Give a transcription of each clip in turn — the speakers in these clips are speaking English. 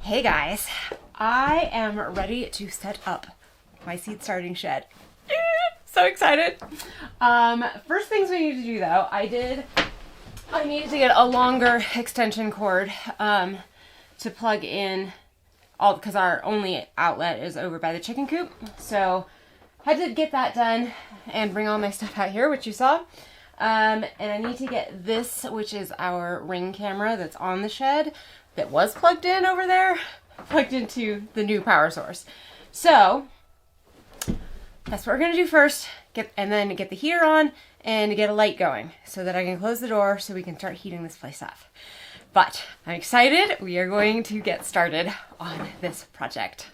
Hey guys, I am ready to set up my seed starting shed. So excited. First things we need to do though, I needed to get a longer extension cord to plug in because our only outlet is over by the chicken coop. So I had to get that done and bring all my stuff out here, which you saw. And I need to get this, which is our Ring camera that's on the shed, that was plugged in over there, plugged into the new power source. So that's what we're gonna do first, and then get the heater on and get a light going so that I can close the door so we can start heating this place up. But I'm excited. We are going to get started on this project.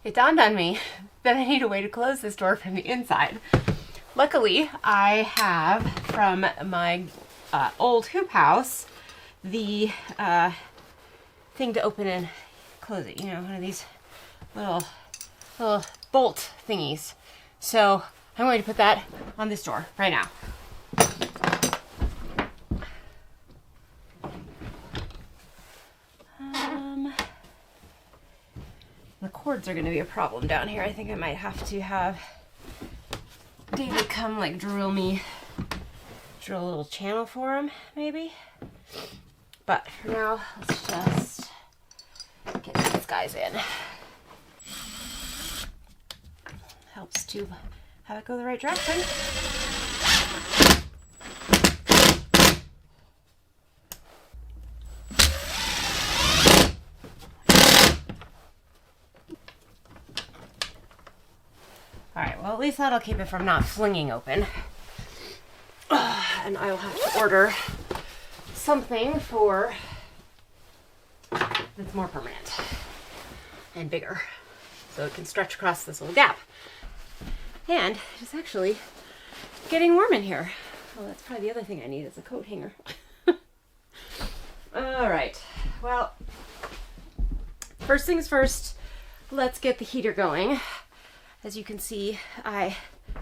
It dawned on me that I need a way to close this door from the inside. Luckily, I have from my old hoop house the thing to open and close it. You know, one of these little bolt thingies. So I'm going to put that on this door right now. The cords are going to be a problem down here. I think I might have to have David come like drill a little channel for him, maybe. But for now, let's just get these guys in. Helps to have it go the right direction. Alright, well at least that'll keep it from not flinging open. And I'll have to order something that's more permanent and bigger so it can stretch across this little gap. And it's actually getting warm in here. Well, that's probably the other thing I need is a coat hanger. Alright, well, first things first, let's get the heater going. As you can see, I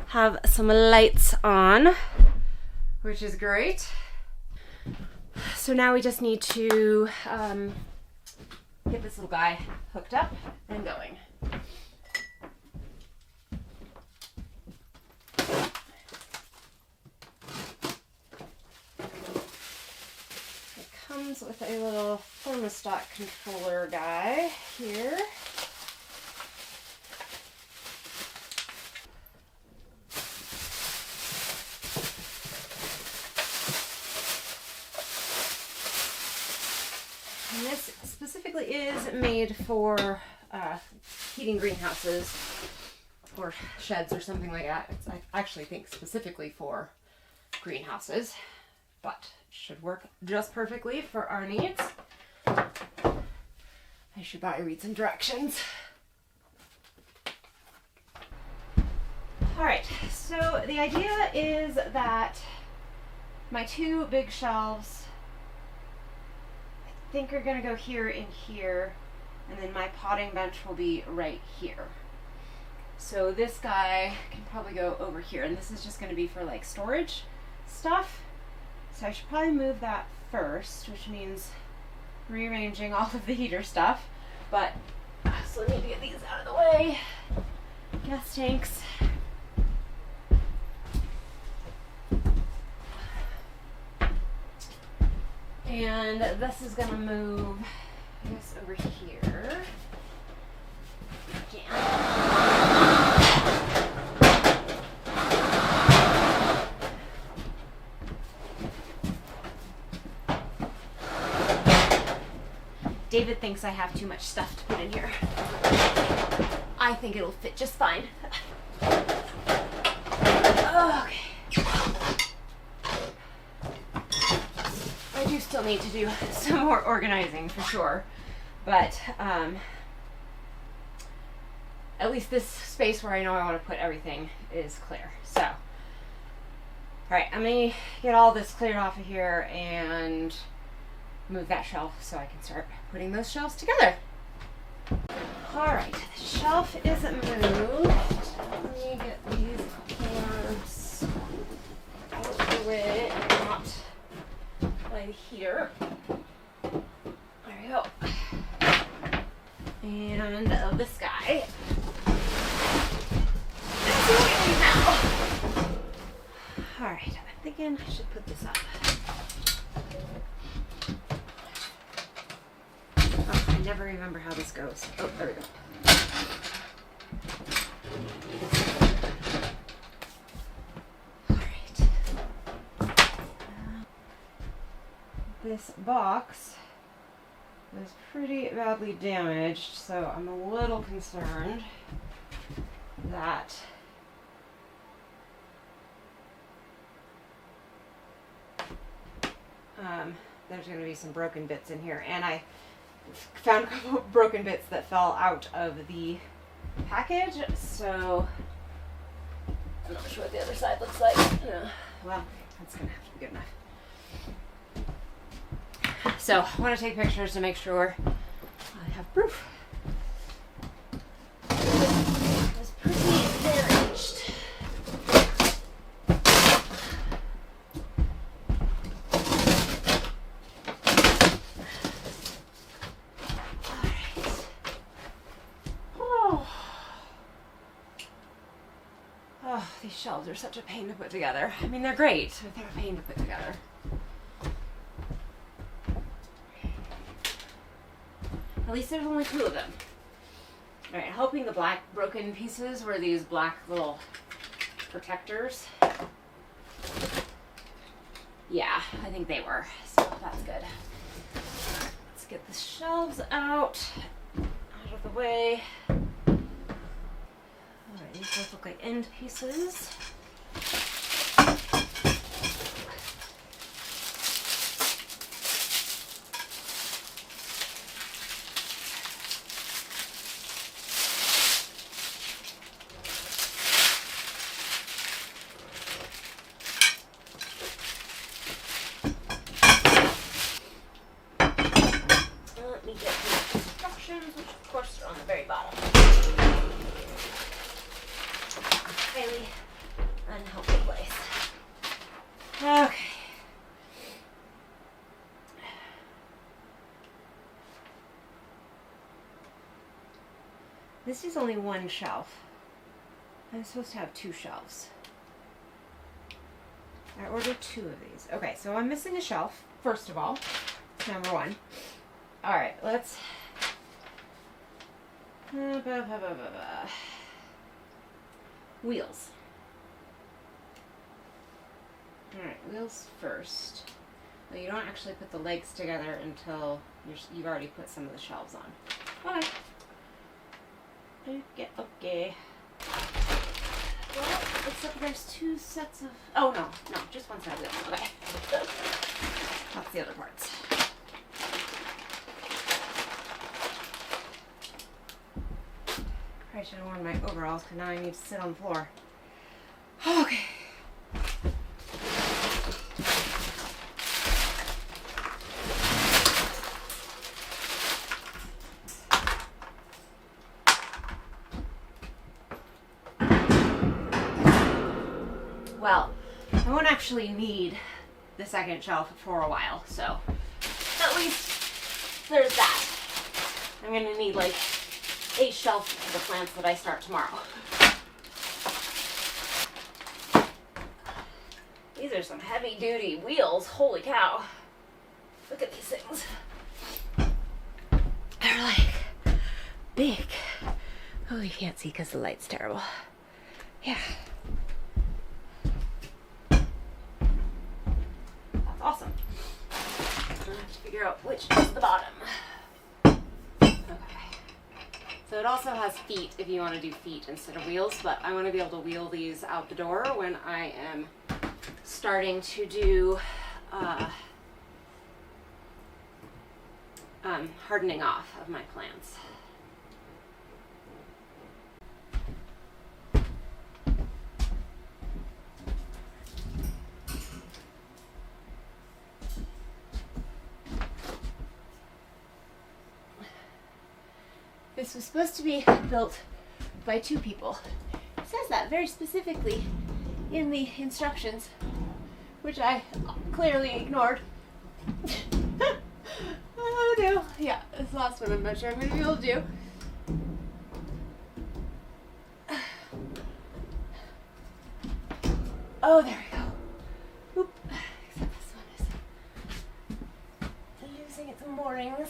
have some lights on, which is great. So now we just need to get this little guy hooked up and going. It comes with a little thermostat controller guy here. And this specifically is made for heating greenhouses or sheds or something like that. I actually think specifically for greenhouses, but it should work just perfectly for our needs. I should probably read some directions. Alright, so the idea is that my two big shelves I think are going to go here and here, and then my potting bench will be right here. So this guy can probably go over here, and this is just going to be for like storage stuff. So I should probably move that first, which means rearranging all of the heater stuff. But I still need to get these out of the way. Gas tanks. And this is going to move, I guess, over here. Again. David thinks I have too much stuff to put in here. I think it'll fit just fine. Okay. I do still need to do some more organizing for sure, but at least this space where I know I want to put everything is clear. So, all right, I'm gonna get all this cleared off of here and move that shelf so I can start putting those shelves together. All right, the shelf is moved. Let me get these cords out. thinking I should put this up. Oh, I never remember how this goes. Oh, there we go. This box is pretty badly damaged, so I'm a little concerned that there's going to be some broken bits in here. And I found a couple of broken bits that fell out of the package, so I'm not sure what the other side looks like. Well, that's going to have to be good enough. So I want to take pictures to make sure I have proof. It was pretty damaged. Alright. Oh, these shelves are such a pain to put together. I mean, they're great, but they're a pain to put together. At least there's only 2 of them. Alright, hoping the black broken pieces were these black little protectors. Yeah, I think they were, so that's good. Let's get the shelves out of the way. Alright, these both look like end pieces. Which of course are on the very bottom. Highly unhelpful place. Okay. This is only 1 shelf. I'm supposed to have 2 shelves. I ordered 2 of these. Okay, so I'm missing a shelf, first of all. Number 1. Alright, let's... Wheels. Alright, wheels first. Well, you don't actually put the legs together until you've already put some of the shelves on. Okay. Okay. Well, except there's 2 sets of... Oh, no, just 1 set of wheels. Okay. That's the other parts. I should have worn my overalls because now I need to sit on the floor. Okay. Well, I won't actually need the second shelf for a while, so at least there's that. I'm gonna need like a shelf for the plants that I start tomorrow. These are some heavy duty wheels, holy cow. Look at these things. They're like big. Oh, you can't see because the light's terrible. Yeah. That's awesome. I'm gonna have to figure out which is the bottom. So it also has feet if you want to do feet instead of wheels, but I want to be able to wheel these out the door when I am starting to do hardening off of my plants. This was supposed to be built by 2 people. It says that very specifically in the instructions, which I clearly ignored. Oh no. Yeah, this last one I'm not sure I'm going to be able to do. Oh, there we go. Oop. mornings.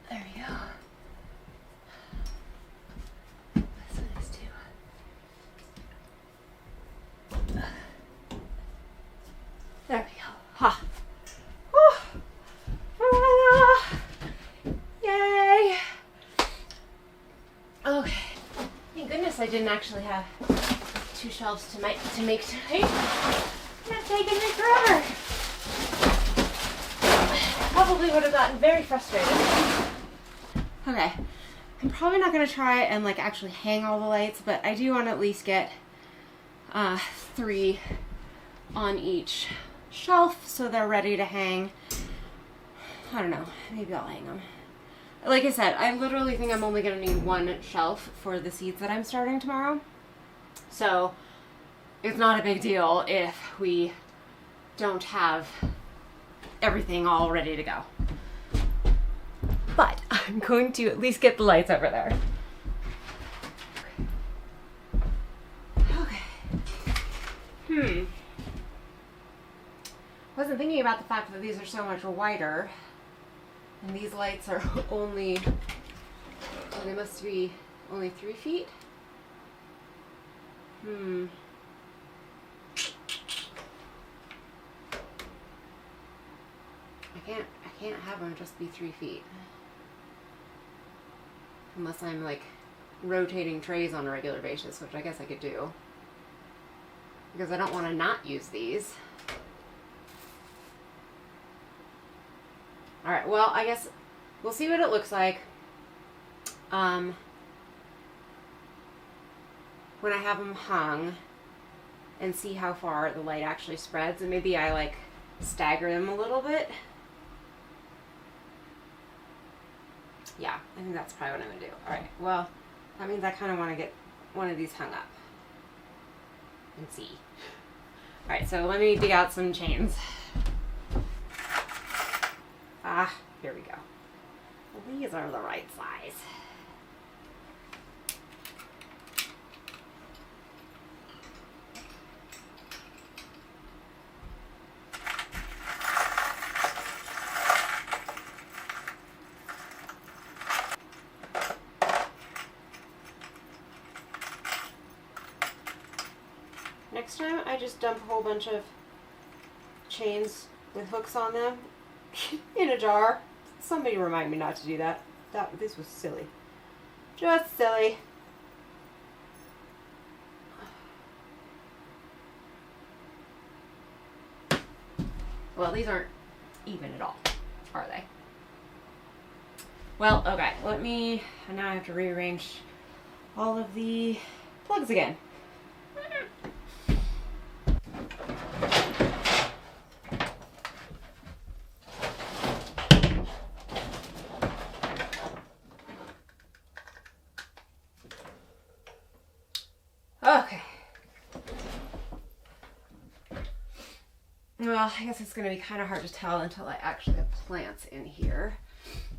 There we go. That's nice too. There we go. Ha. Yay! Okay. Thank goodness I didn't actually have 2 shelves to make tonight. It's taken me forever. Probably would have gotten very frustrated. Okay. I'm probably not going to try and like actually hang all the lights, but I do want to at least get 3 on each shelf so they're ready to hang. I don't know. Maybe I'll hang them. Like I said, I literally think I'm only going to need 1 shelf for the seeds that I'm starting tomorrow. So it's not a big deal if we don't have everything all ready to go. But I'm going to at least get the lights over there. Okay. Wasn't thinking about the fact that these are so much wider. And these lights are only, well, they must be only 3 feet. I can't have them just be 3 feet. Unless I'm like rotating trays on a regular basis, which I guess I could do. Because I don't want to not use these. Alright, well, I guess we'll see what it looks like when I have them hung and see how far the light actually spreads. And maybe I like stagger them a little bit. Yeah, I think that's probably what I'm going to do. Alright, well, that means I kind of want to get one of these hung up and see. Alright, so let me dig out some chains. Ah, here we go. Well, these are the right size. Next time I just dump a whole bunch of chains with hooks on them in a jar. Somebody remind me not to do that. This was silly. Just silly. Well, these aren't even at all, are they? Well, okay, now I have to rearrange all of the plugs again. Okay. Well, I guess it's going to be kind of hard to tell until I actually have plants in here.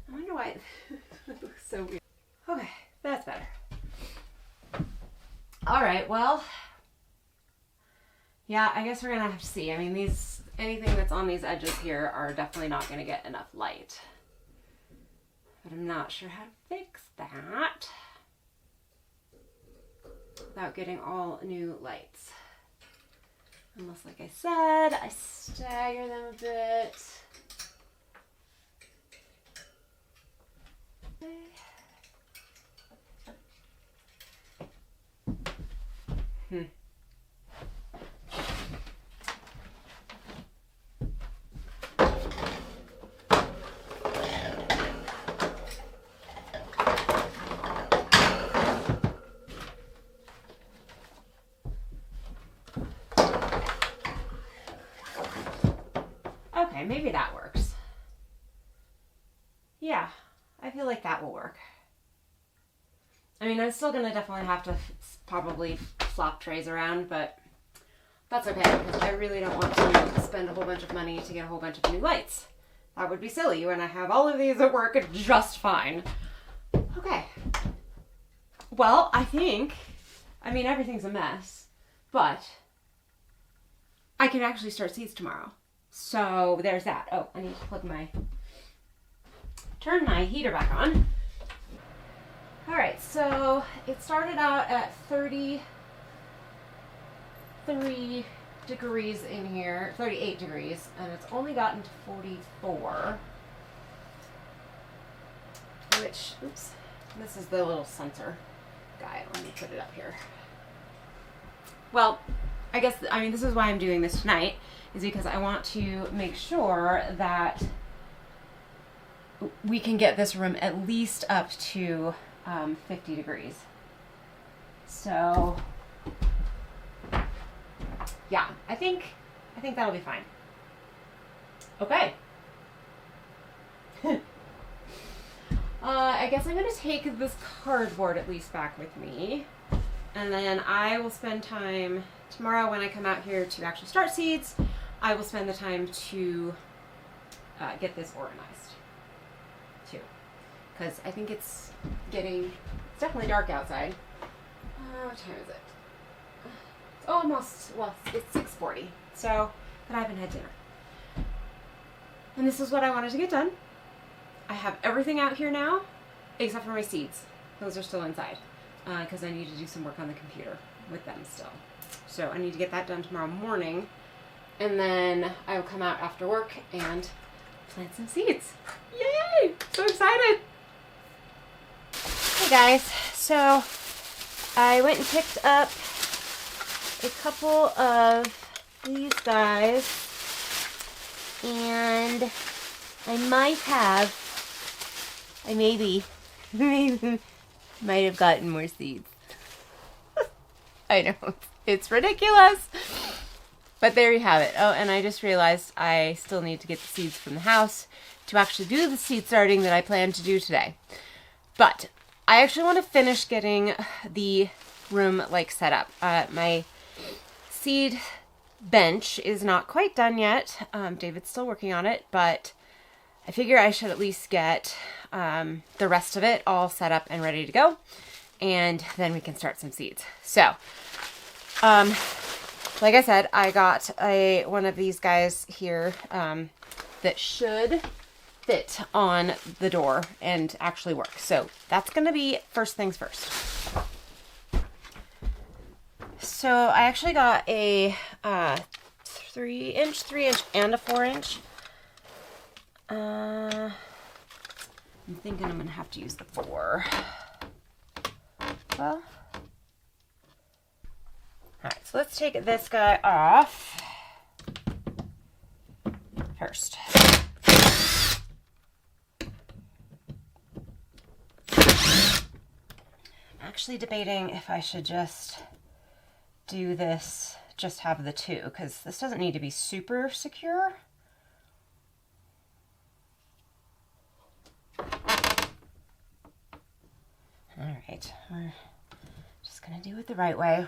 I wonder why it looks so weird. Okay, that's better. Alright, well, yeah, I guess we're going to have to see. I mean, anything that's on these edges here are definitely not going to get enough light. But I'm not sure how to fix that without getting all new lights. Unless, like I said, I stagger them a bit. Okay, maybe that works. Yeah, I feel like that will work. I mean, I'm still going to definitely have to probably flop trays around, but that's okay, because I really don't want to spend a whole bunch of money to get a whole bunch of new lights. That would be silly when I have all of these that work just fine. Okay. Well, I mean, everything's a mess, but I can actually start seeds tomorrow. So there's that. Oh, I need to plug my turn my heater back on. All right, so it started out at 33 degrees in here, 38 degrees, and it's only gotten to 44. Which, oops, this is the little sensor guy. Let me put it up here. Well, I mean, this is why I'm doing this tonight, is because I want to make sure that we can get this room at least up to 50 degrees. So, yeah, I think that'll be fine. Okay. I guess I'm going to take this cardboard at least back with me, and then I will spend time tomorrow when I come out here to actually start seeds. I will spend the time to get this organized too, because I think it's definitely dark outside. What time is it? It's almost, well, it's 6:40, so, but I haven't had dinner. And this is what I wanted to get done. I have everything out here now, except for my seeds. Those are still inside, because I need to do some work on the computer with them still. So I need to get that done tomorrow morning, and then I will come out after work and plant some seeds. Yay! So excited! Hey guys, so I went and picked up a couple of these guys, and I maybe might have gotten more seeds. I know, it's ridiculous, but there you have it. Oh, and I just realized I still need to get the seeds from the house to actually do the seed starting that I plan to do today. But I actually want to finish getting the room set up. My seed bench is not quite done yet. David's still working on it, but I figure I should at least get the rest of it all set up and ready to go, and then we can start some seeds. So, like I said, I got one of these guys here that should fit on the door and actually work. So that's going to be first things first. So I actually got a 3-inch, and a 4-inch. I'm thinking I'm going to have to use the 4. Well, alright, so let's take this guy off first. I'm actually debating if I should just do this, just have the 2, because this doesn't need to be super secure. Alright, we're just going to do it the right way.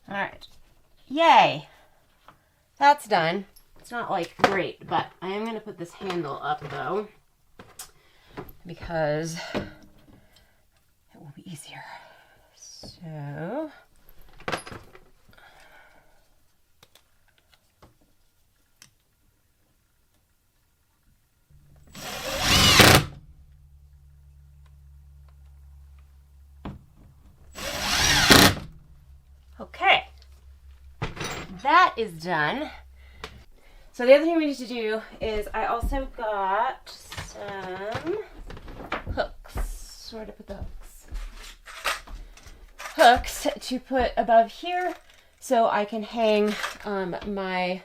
Alright, yay, that's done. It's not great, but I am going to put this handle up though, because it will be easier. So, okay, that is done. So the other thing we need to do is I also got some hooks. Where to put the hooks? Hooks to put above here so I can hang my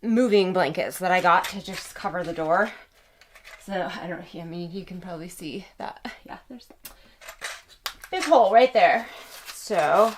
moving blankets that I got to just cover the door. So I mean, you can probably see that. Yeah, there's a big hole right there. So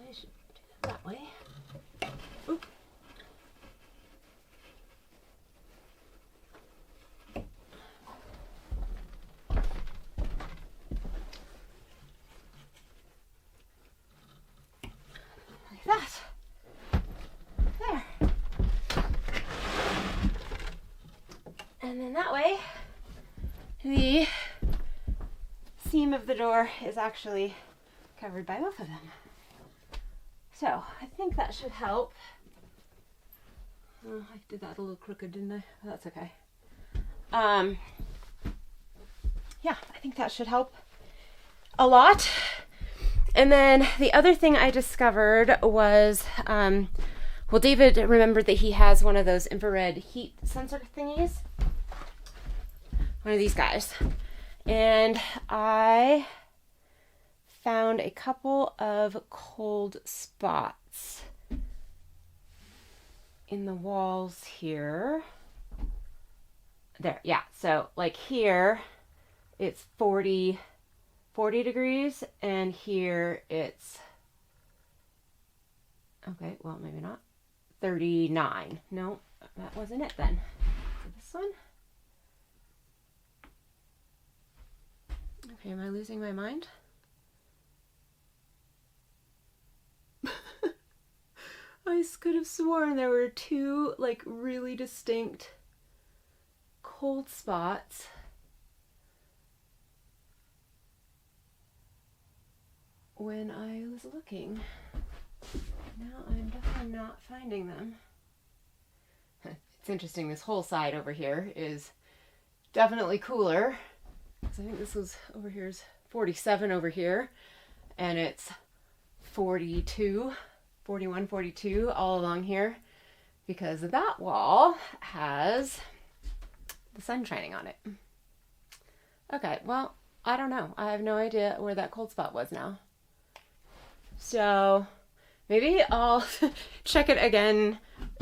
I should do that that way. Oop. Like that. There. And then that way, the seam of the door is actually covered by both of them. So I think that should help. Oh, I did that a little crooked, didn't I? But that's okay. Yeah, I think that should help a lot. And then the other thing I discovered was, well, David remembered that he has one of those infrared heat sensor thingies. One of these guys. And I found a couple of cold spots in the walls here. There, yeah. So like here, it's 40 degrees, and here it's, okay, well, maybe not, 39. No, that wasn't it then. So this one. Okay, am I losing my mind? I could have sworn there were two, like, really distinct cold spots. When I was looking. Now I'm definitely not finding them. It's interesting, this whole side over here is definitely cooler. So I think this was over here is 47 over here, and it's 42, 41, 42 all along here, because that wall has the sun shining on it. Okay, well, I don't know. I have no idea where that cold spot was now. So maybe I'll check it again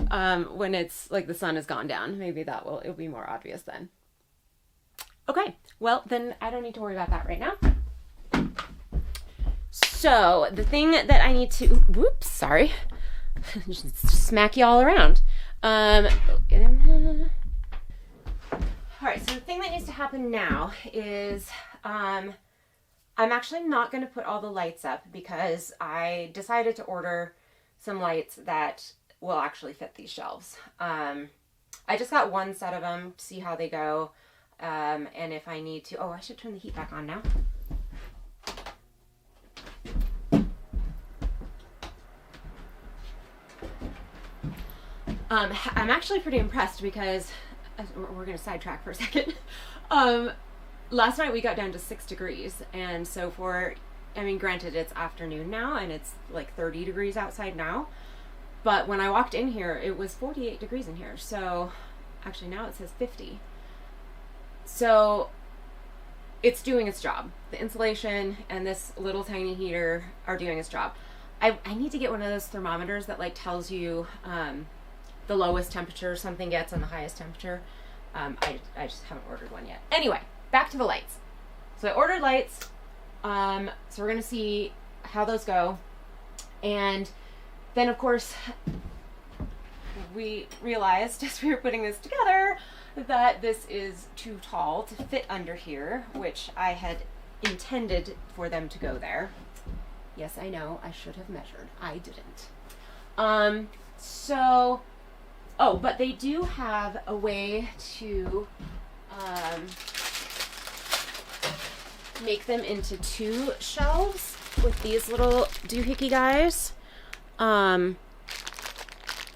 when it's like the sun has gone down. Maybe it'll be more obvious then. Okay, well, then I don't need to worry about that right now. So the thing that I need to, whoops, sorry, just smack you all around. All right, so the thing that needs to happen now is I'm actually not going to put all the lights up because I decided to order some lights that will actually fit these shelves. I just got one set of them to see how they go. And if I need to, oh, I should turn the heat back on now. I'm actually pretty impressed because we're going to sidetrack for a second. Last night we got down to 6 degrees. And so granted, it's afternoon now and it's like 30 degrees outside now. But when I walked in here, it was 48 degrees in here. So actually now it says 50. So it's doing its job. The insulation and this little tiny heater are doing its job. I need to get one of those thermometers that like tells you the lowest temperature something gets and the highest temperature. I just haven't ordered one yet. Anyway, back to the lights. So I ordered lights. So we're going to see how those go. And then of course we realized as we were putting this together that this is too tall to fit under here, which I had intended for them to go there. Yes, I know, I should have measured. I didn't. But they do have a way to make them into 2 shelves with these little doohickey guys. I'm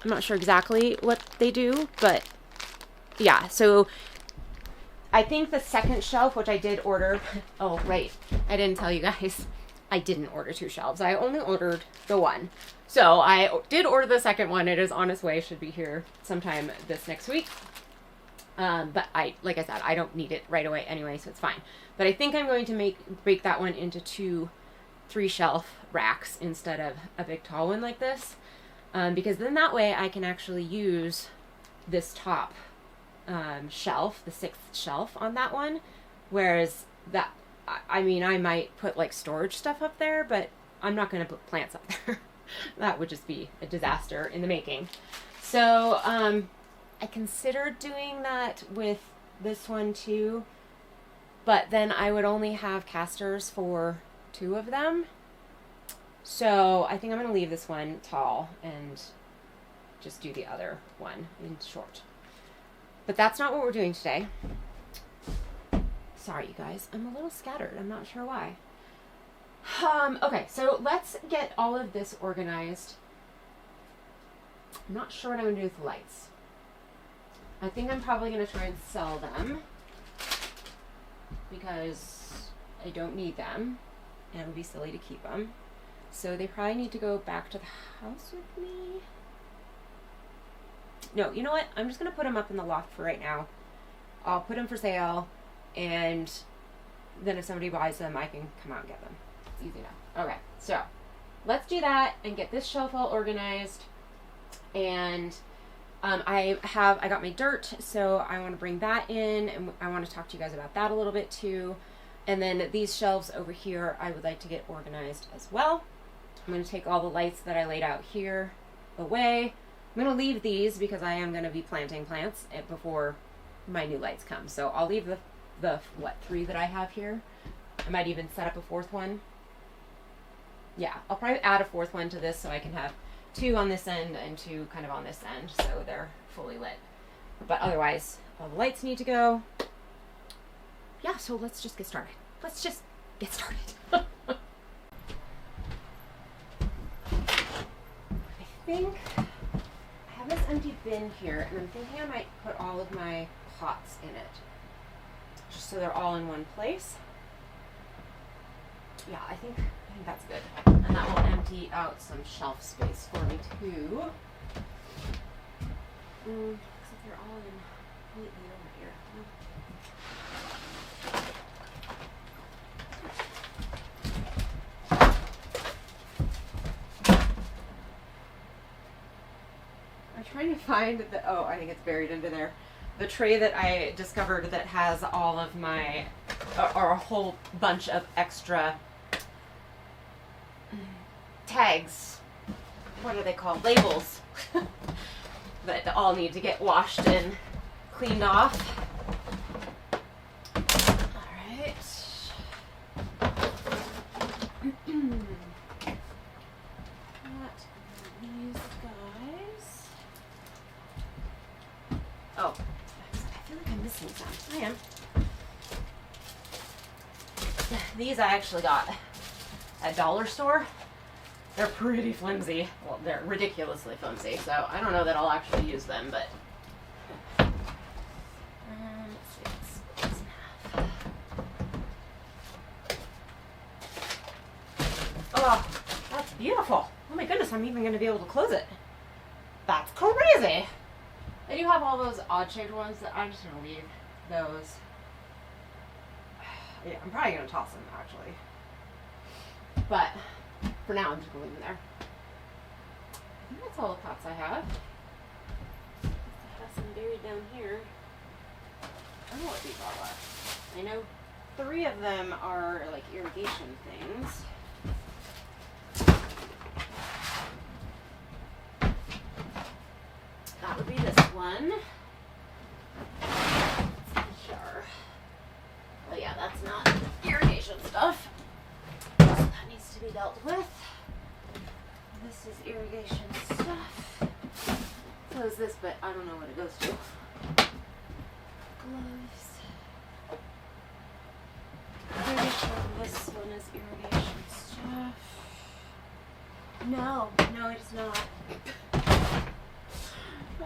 not sure exactly what they do, but yeah, so I think the second shelf, which I did order, oh, right, I didn't tell you guys, I didn't order 2 shelves. I only ordered the one. So I did order the second one. It is on its way, should be here sometime this next week. But like I said, I don't need it right away anyway, so it's fine. But I think I'm going to break that one into 2 3-shelf racks instead of a big tall one like this. Because then that way I can actually use this top shelf, the 6th shelf on that one, whereas I might put like storage stuff up there, but I'm not going to put plants up there. That would just be a disaster in the making. So I considered doing that with this one too, but then I would only have casters for 2 of them. So I think I'm going to leave this one tall and just do the other one in short. But that's not what we're doing today. Sorry, you guys. I'm a little scattered. I'm not sure why. Okay, so let's get all of this organized. I'm not sure what I'm going to do with the lights. I think I'm probably going to try and sell them because I don't need them and it would be silly to keep them. So they probably need to go back to the house with me. No, you know what? I'm just going to put them up in the loft for right now. I'll put them for sale, and then if somebody buys them, I can come out and get them. It's easy enough. Okay, so let's do that and get this shelf all organized. And I got my dirt, so I want to bring that in, and I want to talk to you guys about that a little bit too. And then these shelves over here, I would like to get organized as well. I'm going to take all the lights that I laid out here away. I'm going to leave these because I am going to be planting plants before my new lights come. So I'll leave the 3 that I have here. I might even set up a 4th one. Yeah, I'll probably add a 4th one to this so I can have 2 on this end and 2 kind of on this end, so they're fully lit. But otherwise, all the lights need to go. Yeah, so let's just get started. Let's just get started. I think I have this empty bin here, and I'm thinking I might put all of my pots in it, just so they're all in one place. Yeah, I think that's good. And that will empty out some shelf space for me too. Except they're all in completely over here. I'm trying to find the, oh, I think it's buried under there. The tray that I discovered that has all of my, or a whole bunch of extra tags. What are they called? Labels. That all need to get washed and cleaned off. Alright. These guys. Oh, I feel like I'm missing some. I am. These I actually got at dollar store. They're pretty flimsy. Well, they're ridiculously flimsy, so I don't know that I'll actually use them, but let's see, let's split this in half. Oh, that's beautiful. Oh my goodness, I'm even going to be able to close it. That's crazy. I do have all those odd-shaped ones that I'm just going to leave those. Yeah, I'm probably going to toss them, actually. But for now, I'm just going to leave them there. I think that's all the pots I have. I have some buried down here. I don't know what these all are. I know 3 of them are like irrigation things. That would be this one. Sure. Oh yeah, that's not irrigation stuff. So that needs to be dealt with. This is irrigation stuff. So is this, but I don't know what it goes to. Gloves. Pretty sure this one is irrigation stuff. No, it is not.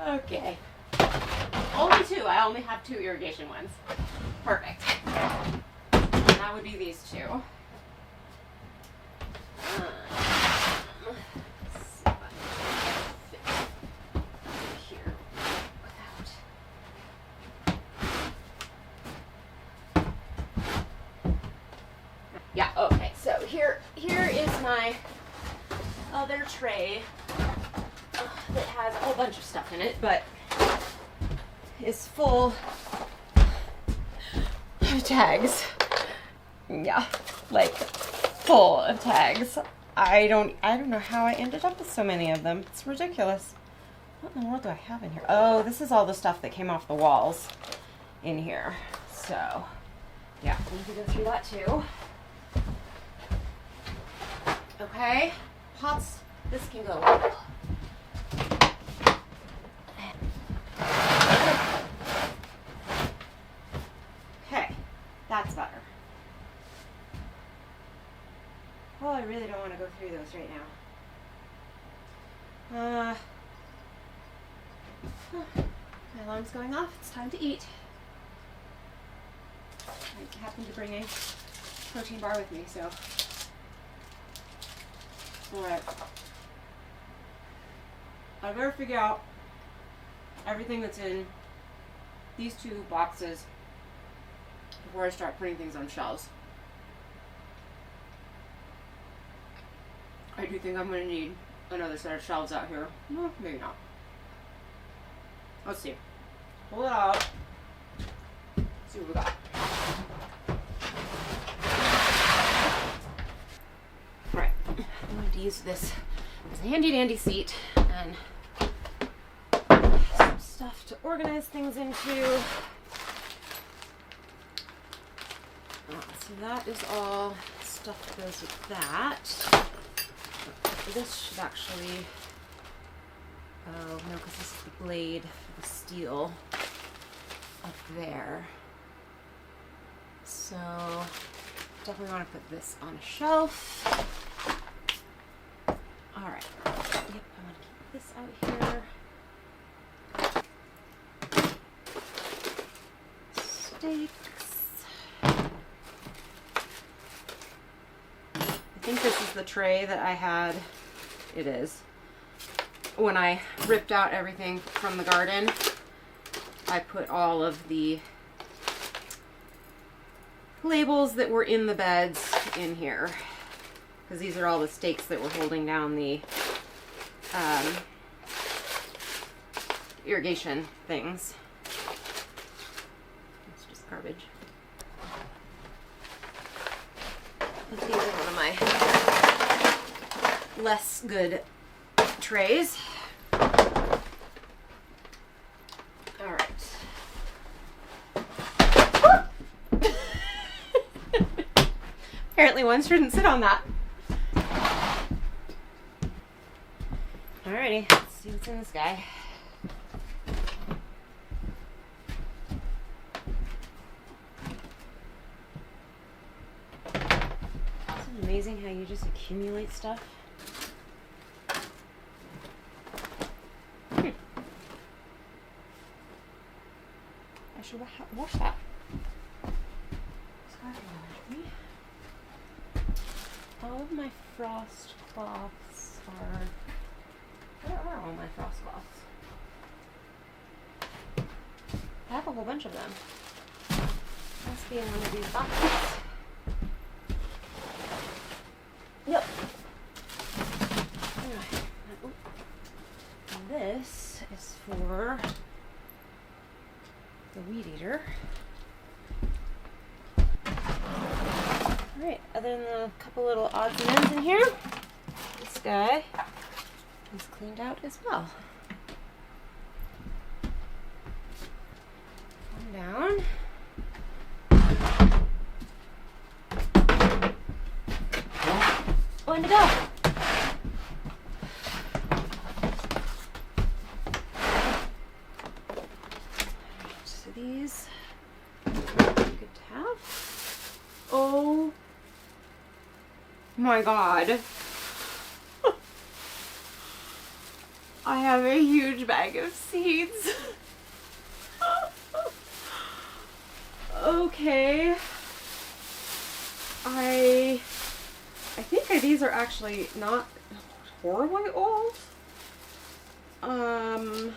Okay. Only 2. I only have 2 irrigation ones. Perfect. And that would be these 2. Let's see if I can fit here without. Yeah, okay. So here is my other tray that has a whole bunch of stuff in it, but is full of tags. Yeah, like full of tags. I don't know how I ended up with so many of them. It's ridiculous. What in the world do I have in here? Oh, this is all the stuff that came off the walls in here. So, yeah, we need to go through that too. Okay, pots, this can go. Okay, that's better. Oh, I really don't want to go through those right now. My alarm's going off. It's time to eat. I happened to bring a protein bar with me, so. Alright. I better figure out everything that's in these two boxes before I start putting things on shelves. I do think I'm going to need another set of shelves out here. Well, maybe not. Let's see. Pull it out. See what we got. Alright. I'm going to use this as a handy dandy seat and some stuff to organize things into. So that is all stuff that goes with that. This should actually, oh no, because this is the blade for the steel up there. So definitely want to put this on a shelf. All right, yep, I'm going to keep this out here. Steaks. I think this is the tray that I had. It is. When I ripped out everything from the garden, I put all of the labels that were in the beds in here, because these are all the stakes that were holding down the irrigation things. It's just garbage. These are one of my less good trays. All right. Apparently one shouldn't sit on that. Alrighty, let's see what's in this guy. Isn't it amazing how you just accumulate stuff? I should wash that. All of my frost cloths are... Where are all my frost cloths? I have a whole bunch of them. Must be in one of these boxes. Yep. Alright. And this is for the weed eater. Alright, other than a couple little odds and ends in here, this guy is cleaned out as well. Come down. One to go. So these are good to have. Oh my god. I have a huge bag of seeds. Okay. I think these are actually not horribly old. I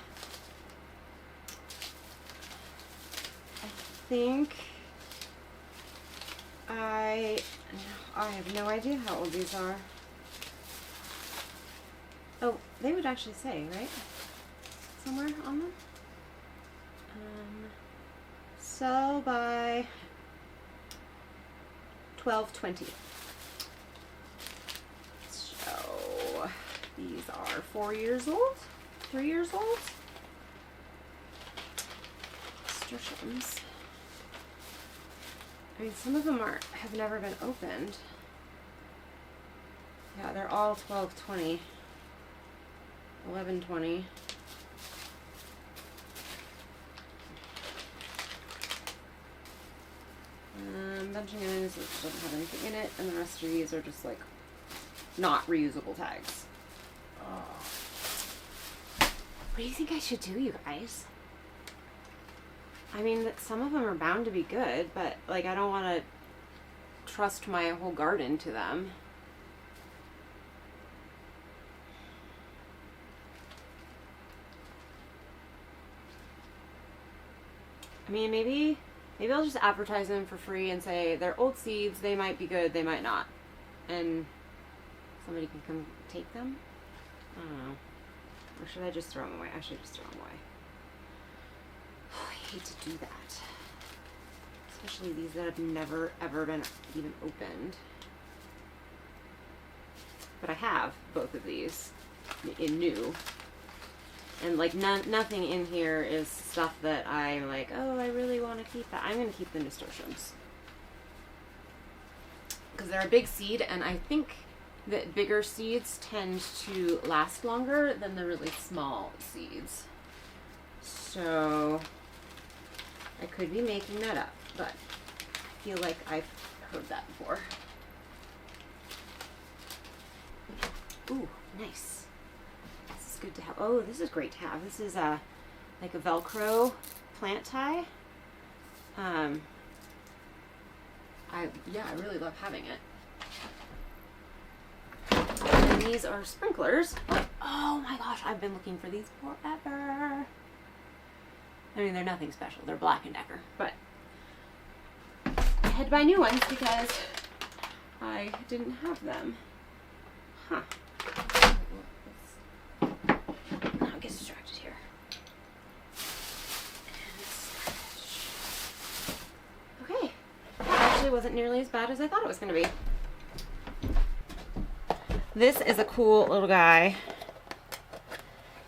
think I have no idea how old these are. Oh, they would actually say, right? Somewhere on them. Sell by 12.20. These are 4 years old, 3 years old. Nasturtiums. I mean, some of them have never been opened. Yeah, they're all 1220, 1120. Bunching onions, which doesn't have anything in it, and the rest of these are just like not reusable tags. Oh. What do you think I should do, you guys? I mean, some of them are bound to be good, but like I don't want to trust my whole garden to them. I mean, maybe I'll just advertise them for free and say they're old seeds, they might be good, they might not. And somebody can come take them? I don't know. Or should I just throw them away? I should just throw them away. Oh, I hate to do that. Especially these that have never ever been even opened. But I have both of these in new. And like nothing in here is stuff that I'm like, oh, I really want to keep that. I'm going to keep the nasturtiums. Because they're a big seed, and I think that bigger seeds tend to last longer than the really small seeds. So I could be making that up, but I feel like I've heard that before. Ooh, nice. Good to have. Oh, this is great to have. This is like a Velcro plant tie. I really love having it. And these are sprinklers. Oh my gosh, I've been looking for these forever. I mean, they're nothing special. They're Black & Decker, but I had to buy new ones because I didn't have them. Huh. Get distracted here. Okay, that actually wasn't nearly as bad as I thought it was going to be. This is a cool little guy,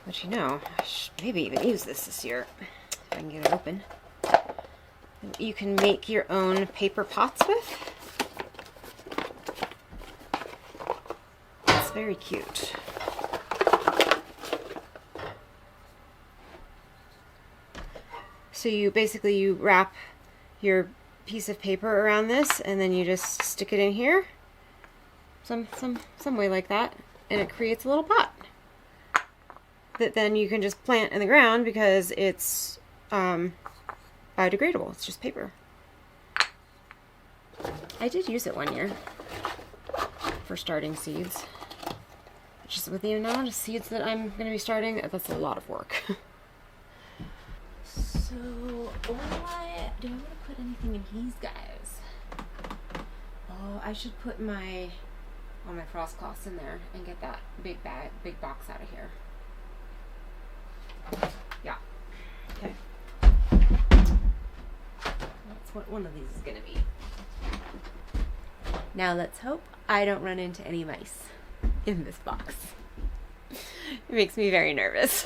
which you know, I should maybe even use this year if I can get it open. You can make your own paper pots with. It's very cute. So you basically wrap your piece of paper around this, and then you just stick it in here, some way like that, and it creates a little pot that then you can just plant in the ground because it's biodegradable. It's just paper. I did use it one year for starting seeds. Just with the amount of seeds that I'm going to be starting, that's a lot of work. So, do I want to put anything in these guys? Oh, I should put my frost cloths in there and get that big box out of here. Yeah. Okay. That's what one of these is gonna be. Now let's hope I don't run into any mice in this box. It makes me very nervous.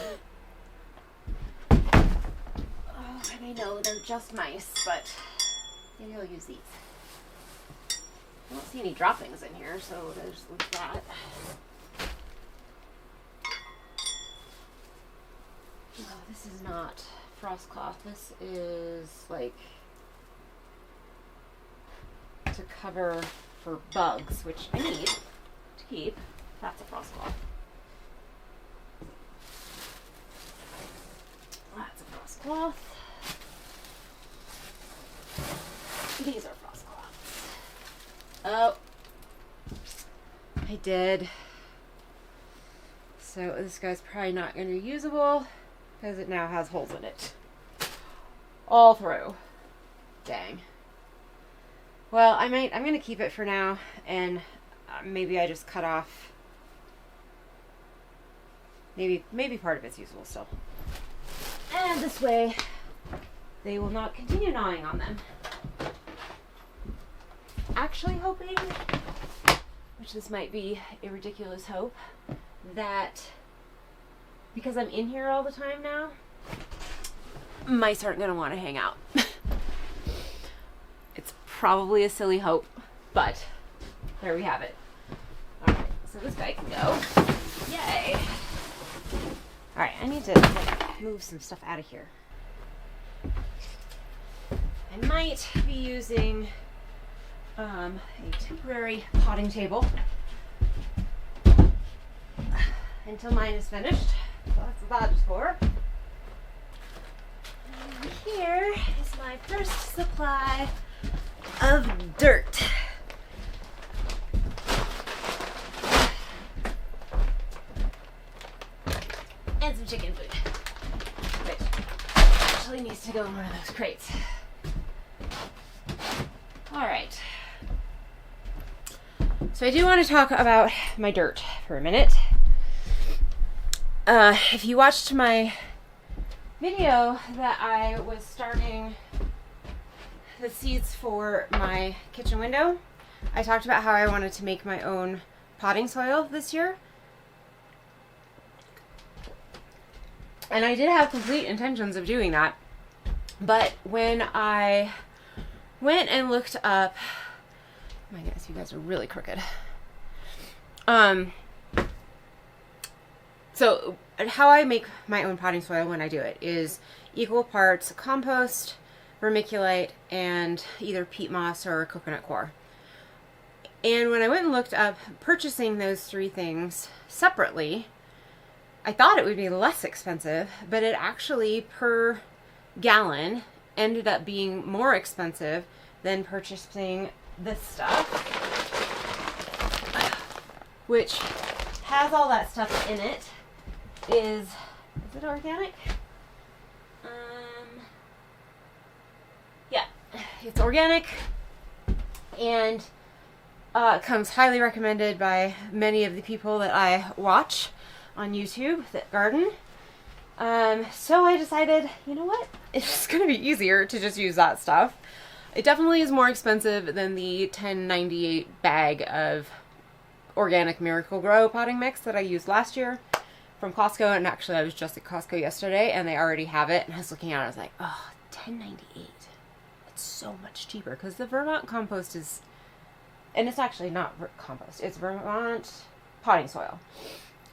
I know they're just mice, but maybe I'll use these. I don't see any droppings in here, so there's that. Oh, this is not frost cloth. This is like to cover for bugs, which I need to keep. That's a frost cloth. That's a frost cloth. These are frost cloths. Oh, I did. So this guy's probably not going to be usable because it now has holes in it. All through. Dang. Well, I'm going to keep it for now, and maybe I just cut off. Maybe part of it's usable still. And this way, they will not continue gnawing on them. Actually hoping, which this might be a ridiculous hope, that because I'm in here all the time now, mice aren't going to want to hang out. It's probably a silly hope, but there we have it. All right, so this guy can go. Yay. All right, I need to move some stuff out of here. I might be using a temporary potting table until mine is finished. So that's what that is for. And here is my first supply of dirt. And some chicken food, which actually needs to go in one of those crates. All right. So I do want to talk about my dirt for a minute. If you watched my video that I was starting the seeds for my kitchen window, I talked about how I wanted to make my own potting soil this year. And I did have complete intentions of doing that. But when I went and looked up, my goodness, you guys are really crooked. So how I make my own potting soil when I do it is equal parts compost, vermiculite, and either peat moss or coconut coir. And when I went and looked up purchasing those three things separately, I thought it would be less expensive, but it actually per gallon ended up being more expensive than purchasing this stuff, which has all that stuff in it. Is it organic? Yeah, it's organic, and comes highly recommended by many of the people that I watch on YouTube that garden. So I decided, you know what? It's going to be easier to just use that stuff. It definitely is more expensive than the $10.98 bag of organic Miracle-Gro potting mix that I used last year from Costco. And actually, I was just at Costco yesterday, and they already have it. And I was looking at it, I was like, oh, $10.98. It's so much cheaper because the Vermont compost is, and it's actually not compost. It's Vermont potting soil,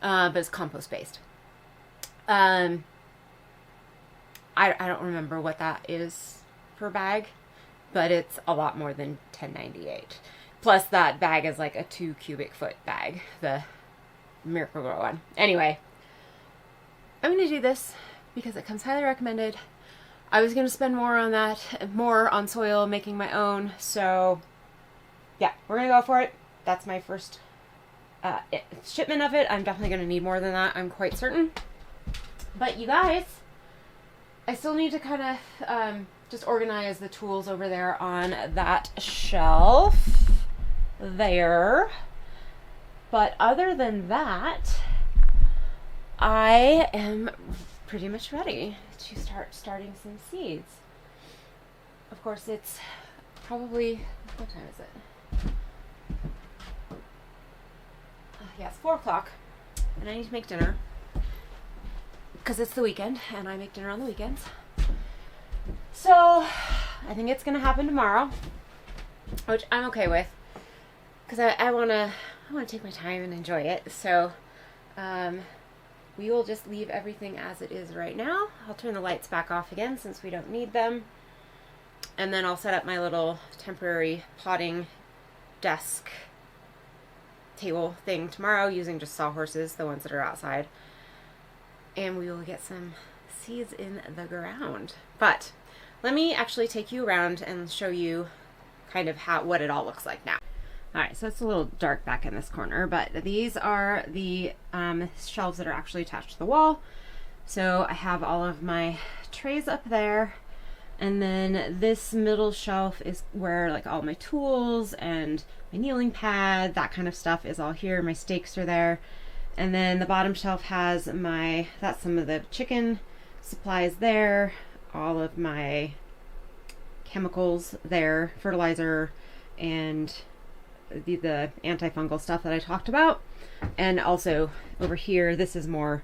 but it's compost based. I don't remember what that is per bag, but it's a lot more than $10.98. Plus that bag is like a 2 cubic foot bag, the Miracle-Gro one. Anyway, I'm going to do this because it comes highly recommended. I was going to spend more on that, more on soil, making my own. So yeah, we're going to go for it. That's my first shipment of it. I'm definitely going to need more than that, I'm quite certain. But you guys, I still need to kind of just organize the tools over there on that shelf there. But other than that, I am pretty much ready to start starting some seeds. Of course, it's probably, what time is it? Yeah, it's 4 o'clock, and I need to make dinner because it's the weekend, and I make dinner on the weekends. So I think it's gonna happen tomorrow, which I'm okay with because I wanna take my time and enjoy it. So we will just leave everything as it is right now. I'll turn the lights back off again since we don't need them, and then I'll set up my little temporary potting desk table thing tomorrow using just sawhorses, the ones that are outside, and we will get some seeds in the ground. But let me actually take you around and show you kind of what it all looks like now. All right, so it's a little dark back in this corner, but these are the shelves that are actually attached to the wall. So I have all of my trays up there, and then this middle shelf is where like all my tools and my kneeling pad, that kind of stuff is all here. My stakes are there. And then the bottom shelf has that's some of the chicken supplies there, all of my chemicals there, fertilizer, and the antifungal stuff that I talked about. And also over here, this is more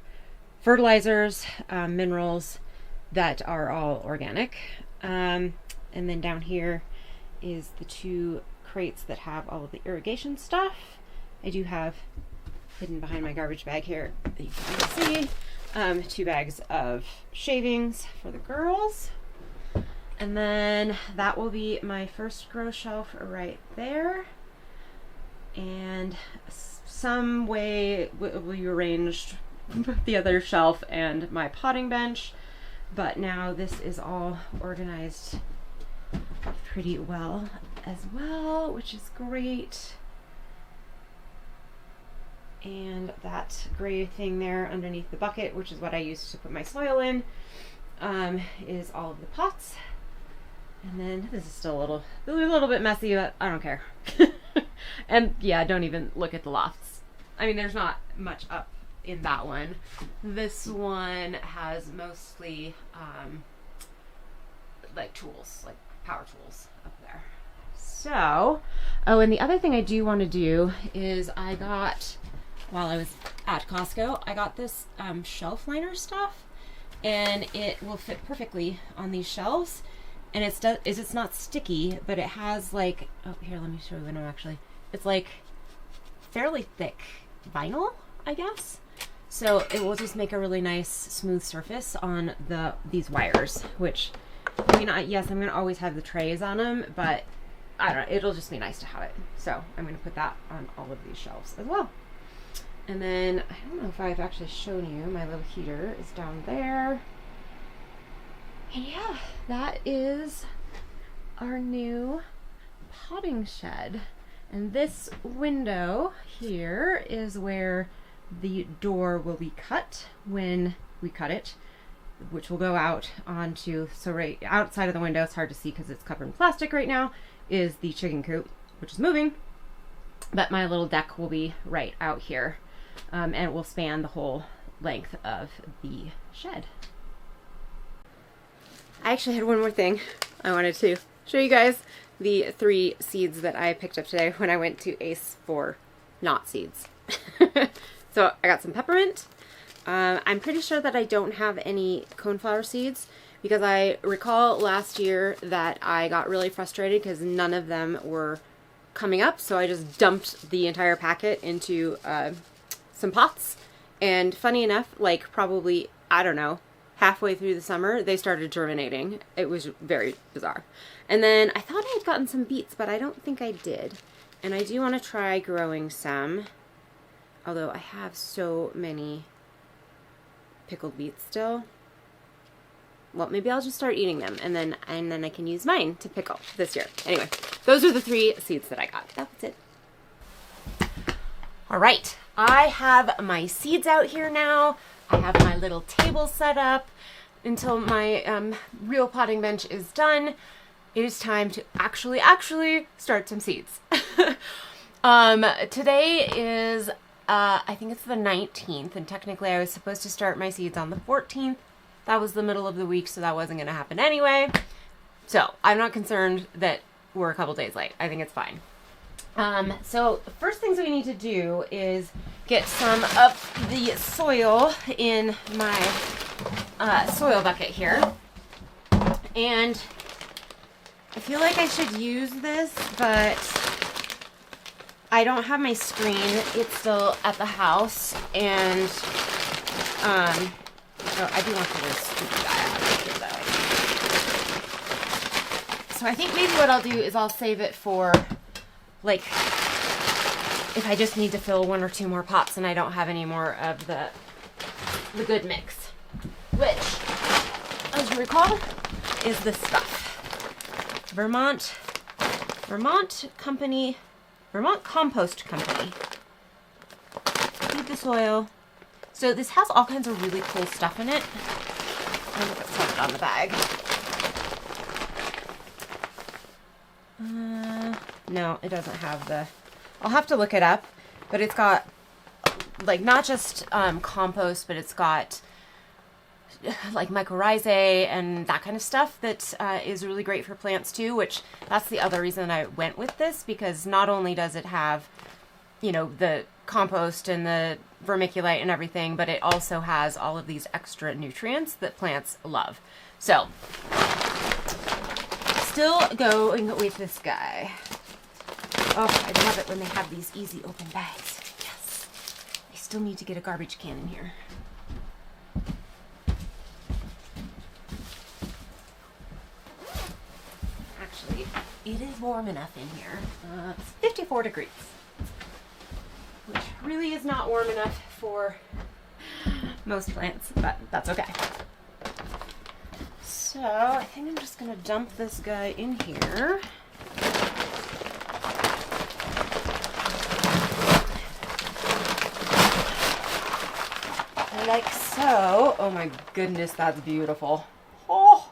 fertilizers, minerals that are all organic. And then down here is the 2 crates that have all of the irrigation stuff. I do have hidden behind my garbage bag here, you can see, 2 bags of shavings for the girls. And then that will be my first grow shelf right there. And some way will be arranged the other shelf and my potting bench. But now this is all organized pretty well as well, which is great. And that gray thing there underneath the bucket, which is what I used to put my soil in, is all of the pots. And then this is still a little bit messy, but I don't care. And yeah, don't even look at the lofts. I mean, there's not much up in that one. This one has mostly like tools, like power tools up there. So, oh, and the other thing I do want to do is I got, while I was at Costco, I got this shelf liner stuff, and it will fit perfectly on these shelves. And it's not sticky, but it has like, oh, here, let me show you actually. It's like fairly thick vinyl, I guess. So it will just make a really nice smooth surface on these wires, which, I mean, yes, I'm going to always have the trays on them, but I don't know, it'll just be nice to have it. So I'm going to put that on all of these shelves as well. And then, I don't know if I've actually shown you, my little heater is down there. And yeah, that is our new potting shed. And this window here is where the door will be cut when we cut it, which will go out onto, so right outside of the window, it's hard to see because it's covered in plastic right now, is the chicken coop, which is moving. But my little deck will be right out here, and it will span the whole length of the shed. I actually had one more thing I wanted to show you guys. The 3 seeds that I picked up today when I went to Ace for not seeds. So I got some peppermint. I'm pretty sure that I don't have any coneflower seeds because I recall last year that I got really frustrated because none of them were coming up. So I just dumped the entire packet into some pots. And funny enough, like probably, I don't know, halfway through the summer, they started germinating. It was very bizarre. And then I thought I had gotten some beets, but I don't think I did. And I do want to try growing some, although I have so many pickled beets still. Well, maybe I'll just start eating them, and then I can use mine to pickle this year. Anyway, those are the 3 seeds that I got. That was it. All right, I have my seeds out here now. I have my little table set up until my real potting bench is done. It is time to actually start some seeds. Today is, I think it's the 19th, and technically I was supposed to start my seeds on the 14th. That was the middle of the week, so that wasn't going to happen anyway. So I'm not concerned that we're a couple days late. I think it's fine. So the first things we need to do is get some of the soil in my soil bucket here. And I feel like I should use this, but I don't have my screen. It's still at the house, and oh, I do want to get this stupid guy out of here though. So I think maybe what I'll do is I'll save it for, like, if I just need to fill 1 or 2 more pots and I don't have any more of the good mix, which, as you recall, is this stuff. Vermont Compost Company. Feed the soil. So this has all kinds of really cool stuff in it. I wonder if it says it on the bag. No, it doesn't have the... I'll have to look it up, but it's got, like, not just compost, but it's got like mycorrhizae and that kind of stuff that is really great for plants too, which that's the other reason I went with this, because not only does it have, you know, the compost and the vermiculite and everything, but it also has all of these extra nutrients that plants love. So, still going with this guy. Oh, I love it when they have these easy open bags. Yes. I still need to get a garbage can in here. Actually, it is warm enough in here. It's 54 degrees. Which really is not warm enough for most plants, but that's okay. So I think I'm just gonna dump this guy in here. Like so. Oh my goodness, that's beautiful. Oh!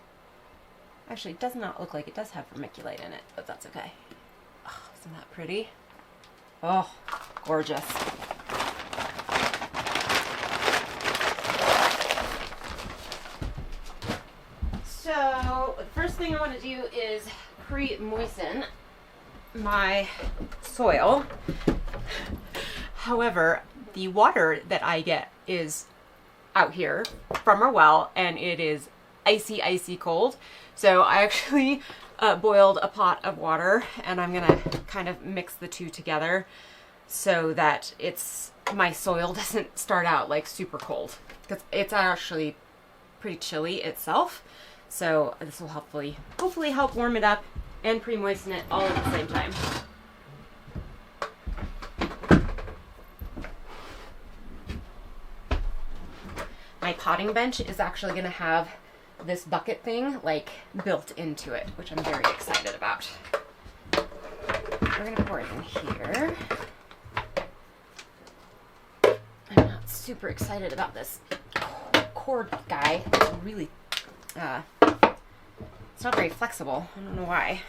Actually, it does not look like it does have vermiculite in it, but that's okay. Oh, isn't that pretty? Oh, gorgeous. So, the first thing I want to do is pre-moisten my soil. However, the water that I get is out here from our well, and it is icy, icy cold. So I actually boiled a pot of water, and I'm gonna kind of mix the two together so that my soil doesn't start out like super cold, because it's actually pretty chilly itself. So this will hopefully help warm it up and pre-moisten it all at the same time. My potting bench is actually going to have this bucket thing like built into it, which I'm very excited about. We're going to pour it in here. I'm not super excited about this cord guy. It's really, it's not very flexible. I don't know why.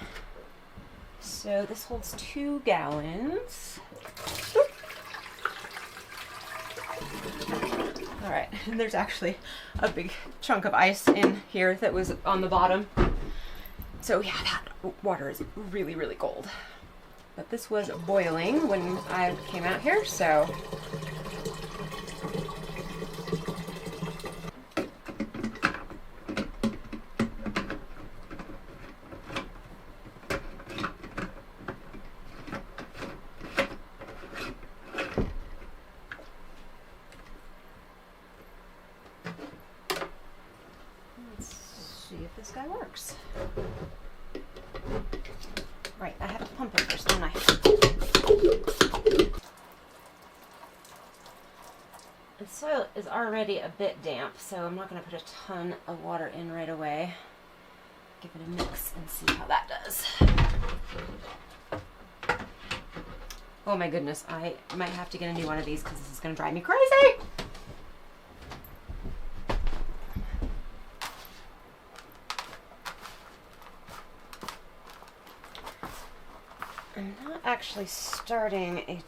So this holds 2 gallons. All right, and there's actually a big chunk of ice in here that was on the bottom. So yeah, that water is really, really cold. But this was boiling when I came out here, so. See if this guy works. Right, I have to pump it first, don't I? The soil is already a bit damp, so I'm not going to put a ton of water in right away. Give it a mix and see how that does. Oh my goodness, I might have to get a new one of these because this is going to drive me crazy! I'm not actually starting a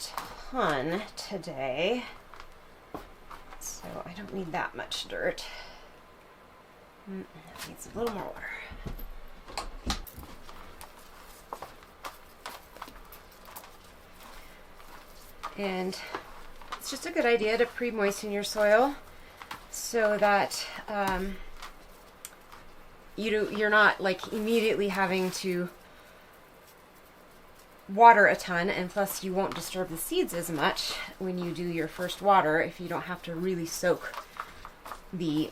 ton today, so I don't need that much dirt. That needs a little more water. And it's just a good idea to pre-moisten your soil so that you're not like immediately having to water a ton, and plus you won't disturb the seeds as much when you do your first water if you don't have to really soak the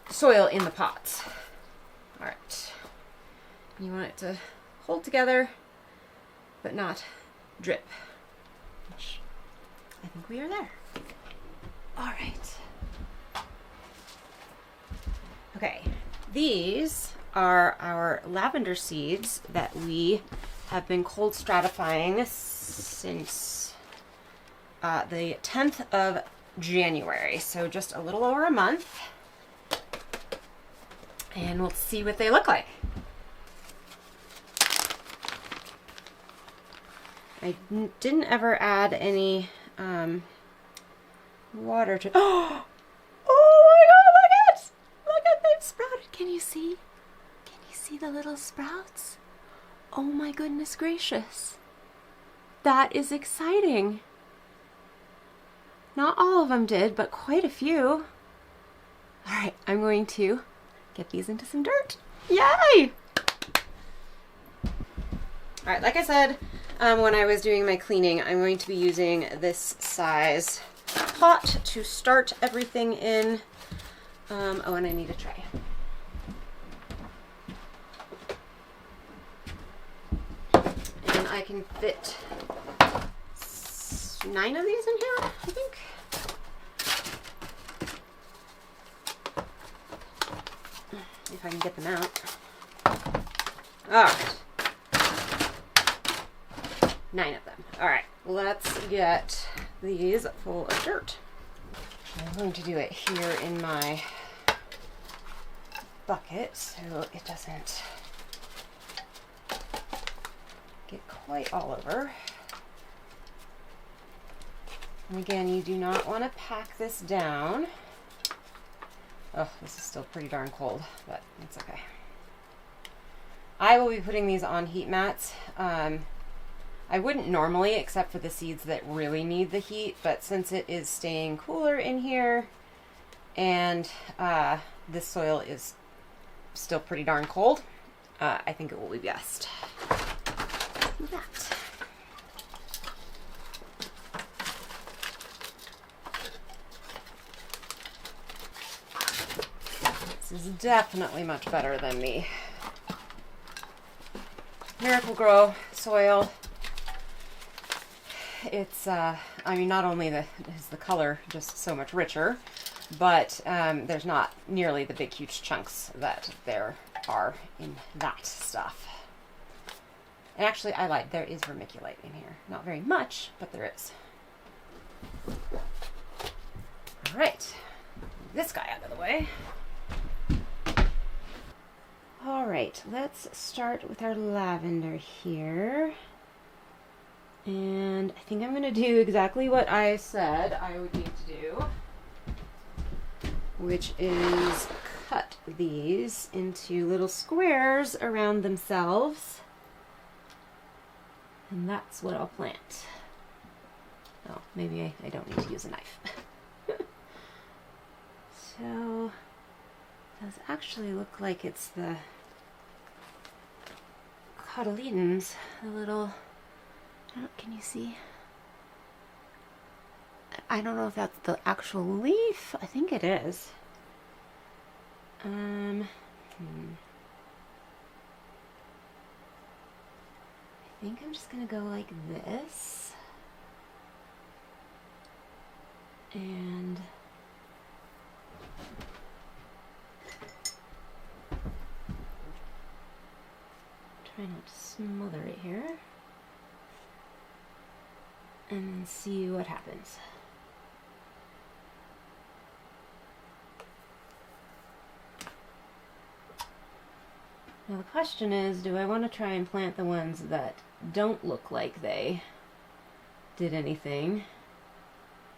soil in the pots. All right, you want it to hold together but not drip, which I think we are there. All right. Okay, these are our lavender seeds that we have been cold stratifying since the 10th of January, so just a little over a month, and we'll see what they look like. I didn't ever add any water to. Oh my God! Look Can you see? Can you see the little sprouts? Oh my goodness gracious. That is exciting. Not all of them did, but quite a few. All right, I'm going to get these into some dirt. Yay! All right, like I said, when I was doing my cleaning, I'm going to be using this size pot to start everything in. Oh, and I need a tray. And I can fit 9 of these in here, I think. If I can get them out. All right. 9 of them. All right, let's get these full of dirt. I'm going to do it here in my bucket so it doesn't get quite all over. And again, you do not want to pack this down. Oh, this is still pretty darn cold, but it's okay. I will be putting these on heat mats. I wouldn't normally, except for the seeds that really need the heat, but since it is staying cooler in here and this soil is still pretty darn cold, I think it will be best. Do that. This is definitely much better than the Miracle-Gro soil. It's, I mean, not only is the color just so much richer, but there's not nearly the big, huge chunks that there are in that stuff. And actually, I lied. There is vermiculite in here. Not very much, but there is. All right. This guy out of the way. All right. Let's start with our lavender here. And I think I'm going to do exactly what I said I would need to do, which is cut these into little squares around themselves. And that's what I'll plant. Oh, maybe I don't need to use a knife. So, it does actually look like it's the cotyledons, the little... Can you see? I don't know if that's the actual leaf. I think it is. I think I'm just gonna go like this. And try not to smother it here. And then see what happens. Now the question is, do I want to try and plant the ones that don't look like they did anything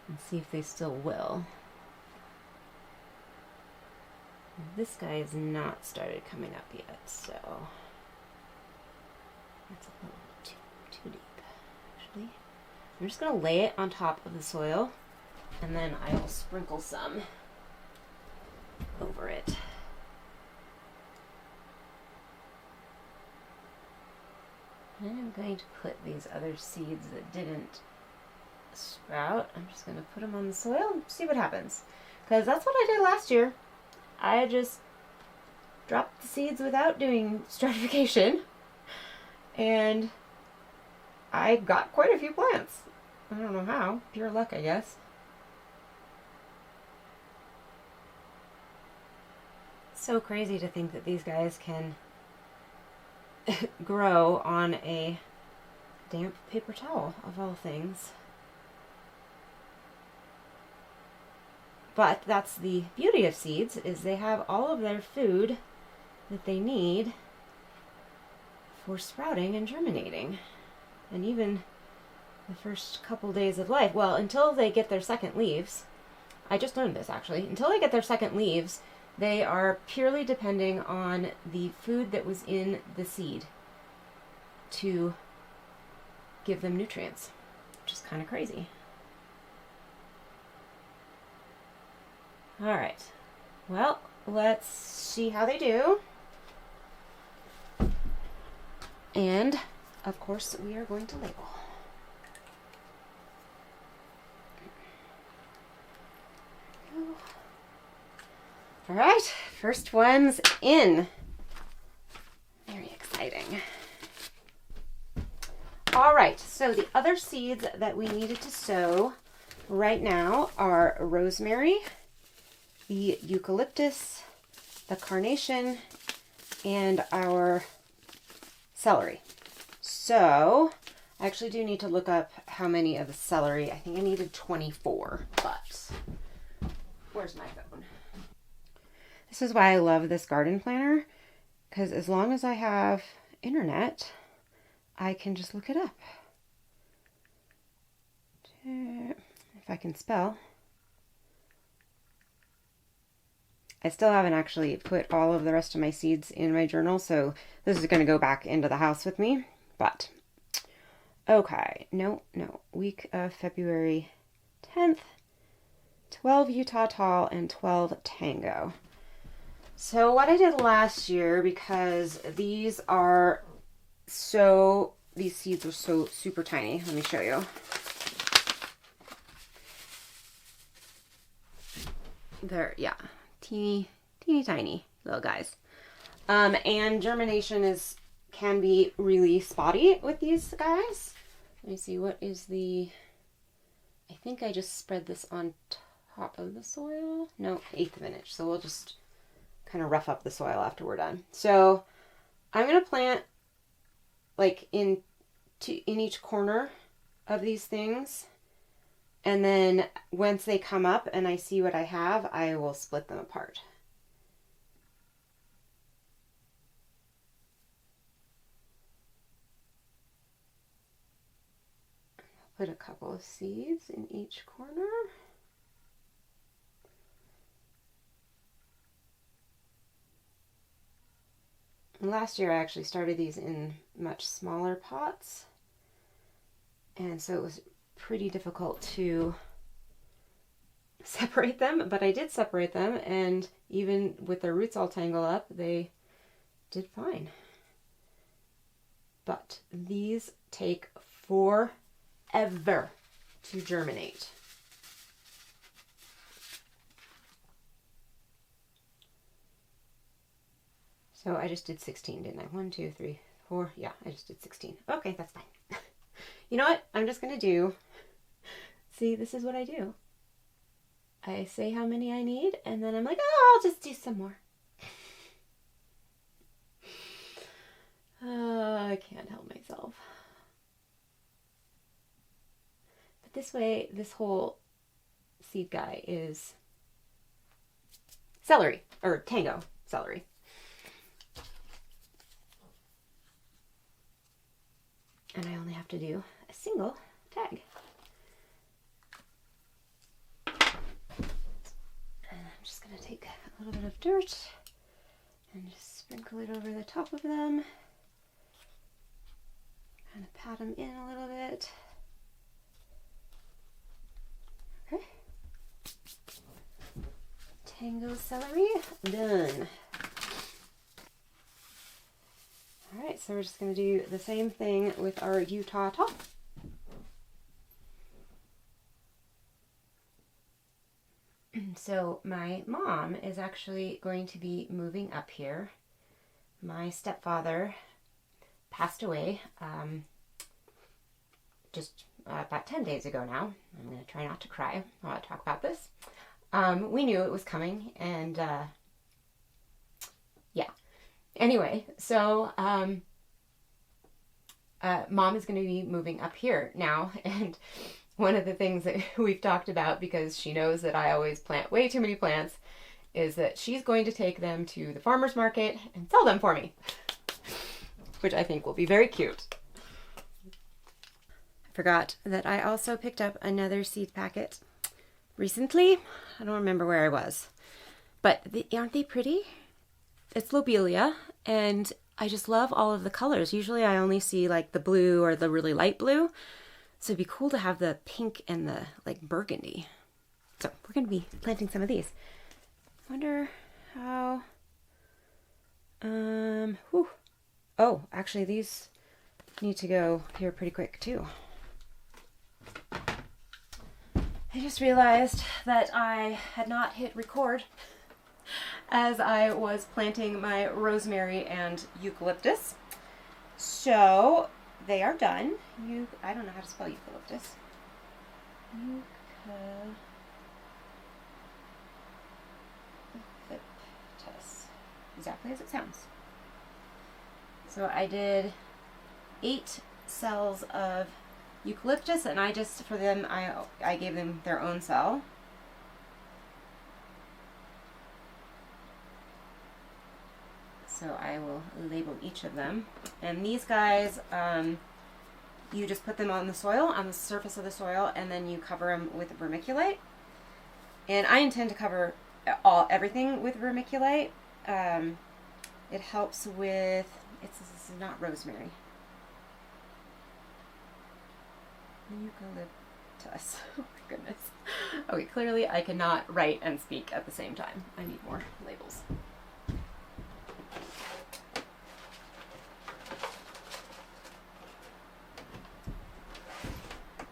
and see if they still will? This guy has not started coming up yet, so that's a little too deep, actually. I'm just going to lay it on top of the soil, and then I will sprinkle some over it. And I'm going to put these other seeds that didn't sprout, I'm just going to put them on the soil and see what happens. Because that's what I did last year. I just dropped the seeds without doing stratification, and I got quite a few plants. I don't know how. Pure luck, I guess. So crazy to think that these guys can grow on a damp paper towel, of all things. But that's the beauty of seeds, is they have all of their food that they need for sprouting and germinating. And even the first couple days of life, well, until they get their second leaves, I just learned this actually, until they get their second leaves, They are purely depending on the food that was in the seed to give them nutrients, which is kind of crazy. All right, well, let's see how they do. And of course, we are going to label. All right, first one's in. Very exciting. All right, so the other seeds that we needed to sow right now are rosemary, the eucalyptus, the carnation, and our celery. So I actually do need to look up how many of the celery. I think I needed 24, but where's my phone? This is why I love this garden planner, because as long as I have internet, I can just look it up. If I can spell. I still haven't actually put all of the rest of my seeds in my journal, so this is going to go back into the house with me. But, okay, no, week of February 10th, 12 Utah Tall and 12 Tango. So what I did last year, because these seeds are so super tiny. Let me show you. They're, yeah, teeny tiny little guys. And germination can be really spotty with these guys. Let me see, what is I think I just spread this on top of the soil. No, 1/8 of an inch. So we'll just kind of rough up the soil after we're done. So I'm going to plant like in each corner of these things. And then once they come up and I see what I have, I will split them apart. I'll put a couple of seeds in each corner. Last year I actually started these in much smaller pots, and so it was pretty difficult to separate them, but I did separate them, and even with their roots all tangled up, they did fine. But these take forever to germinate. So I just did 16, didn't I? 1, 2, 3, 4. Yeah, I just did 16. Okay, that's fine. You know what? I'm just going to see, this is what I do. I say how many I need, and then I'm like, oh, I'll just do some more. I can't help myself. But this way, this whole seed guy is celery, or tango celery. And I only have to do a single tag. And I'm just going to take a little bit of dirt and just sprinkle it over the top of them. Kind of pat them in a little bit. Okay. Tango celery, done. All right, so we're just going to do the same thing with our Utah Tall. So my mom is actually going to be moving up here. My stepfather passed away just about 10 days ago now. I'm going to try not to cry while I talk about this. We knew it was coming, and yeah. Anyway, so Mom is going to be moving up here now, and one of the things that we've talked about, because she knows that I always plant way too many plants, is that she's going to take them to the farmer's market and sell them for me, which I think will be very cute. I forgot that I also picked up another seed packet recently. I don't remember where I was, But aren't they pretty? It's lobelia, and I just love all of the colors. Usually I only see like the blue or the really light blue. So it'd be cool to have the pink and the like burgundy. So we're going to be planting some of these. I wonder how, oh, actually these need to go here pretty quick too. I just realized that I had not hit record as I was planting my rosemary and eucalyptus. So they are done. I don't know how to spell eucalyptus. Eucalyptus. Exactly as it sounds. So I did 8 cells of eucalyptus, and I just, for them, I gave them their own cell. So I will label each of them. And these guys, you just put them on the soil, on the surface of the soil, and then you cover them with vermiculite. And I intend to cover everything with vermiculite. It helps with, this is not rosemary. Eucalyptus. Oh my goodness. Okay, clearly I cannot write and speak at the same time. I need more labels.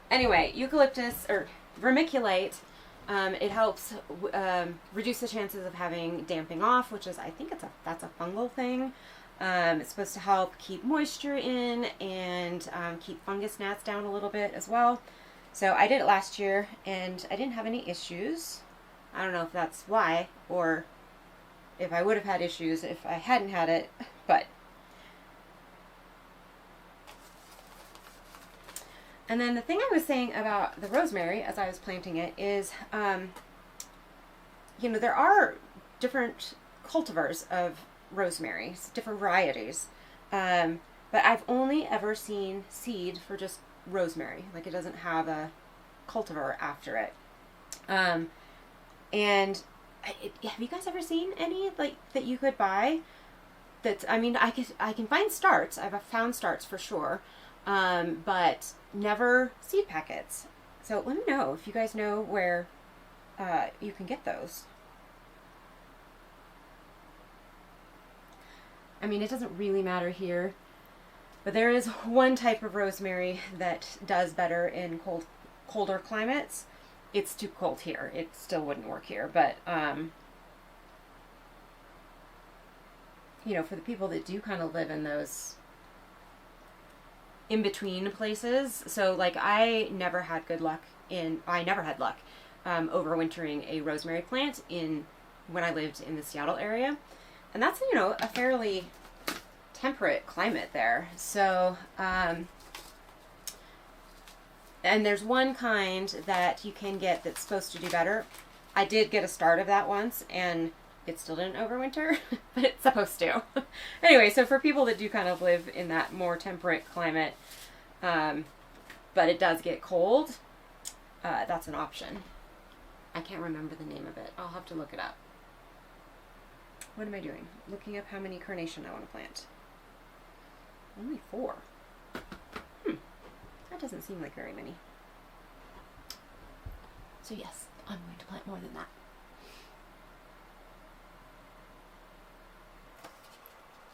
Anyway, eucalyptus, or vermiculite, it helps reduce the chances of having damping off, which is, I think that's a fungal thing. It's supposed to help keep moisture in and keep fungus gnats down a little bit as well. So I did it last year and I didn't have any issues. I don't know if that's why, or if I would have had issues if I hadn't had it, but. And then the thing I was saying about the rosemary as I was planting it is, you know, there are different cultivars of rosemary, different varieties, but I've only ever seen seed for just rosemary. Like, it doesn't have a cultivar after it. And have you guys ever seen any like that you could buy? That's, I mean, I can find starts. I've found starts for sure, but never seed packets. So let me know if you guys know where you can get those. I mean, it doesn't really matter here, but there is one type of rosemary that does better in colder climates. It's too cold here. It still wouldn't work here, but you know, for the people that do kind of live in those in-between places. So like I never had luck overwintering a rosemary plant when I lived in the Seattle area. And that's, you know, a fairly temperate climate there. So, and there's one kind that you can get that's supposed to do better. I did get a start of that once and it still didn't overwinter, but it's supposed to. Anyway, so for people that do kind of live in that more temperate climate, but it does get cold, that's an option. I can't remember the name of it. I'll have to look it up. What am I doing? Looking up how many carnation I want to plant. Only 4. That doesn't seem like very many. So yes, I'm going to plant more than that.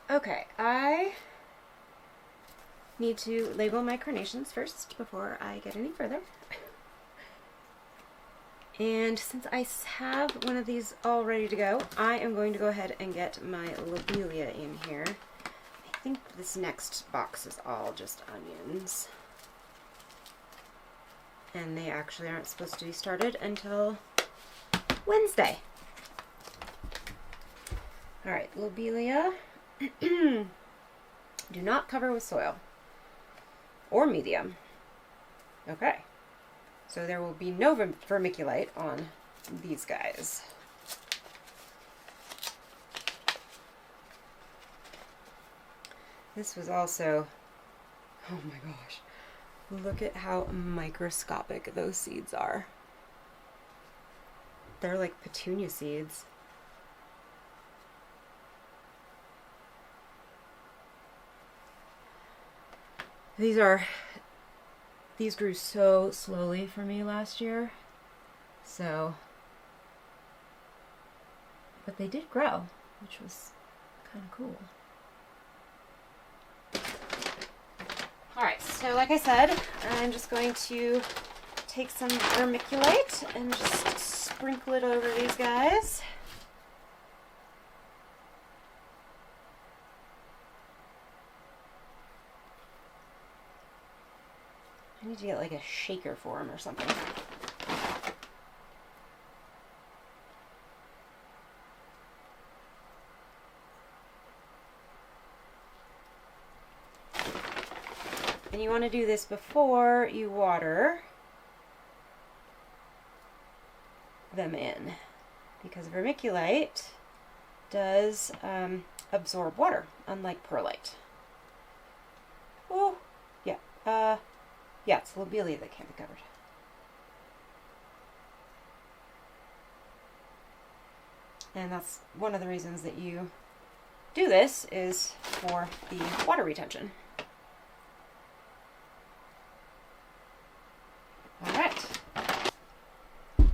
Okay, I need to label my carnations first before I get any further. And since I have one of these all ready to go, I am going to go ahead and get my lobelia in here. I think this next box is all just onions. And they actually aren't supposed to be started until Wednesday. Alright, lobelia. Do not cover with soil or medium. Okay. So there will be no vermiculite on these guys. This was also, oh my gosh, look at how microscopic those seeds are. They're like petunia seeds. These grew so slowly for me last year. So, but they did grow, which was kind of cool. All right, so like I said, I'm just going to take some vermiculite and just sprinkle it over these guys. I need to get like a shaker for them or something. And you want to do this before you water them in, because vermiculite does absorb water, unlike perlite. Oh, yeah. Yeah, it's lobelia that can't be covered. And that's one of the reasons that you do this, is for the water retention. All right. All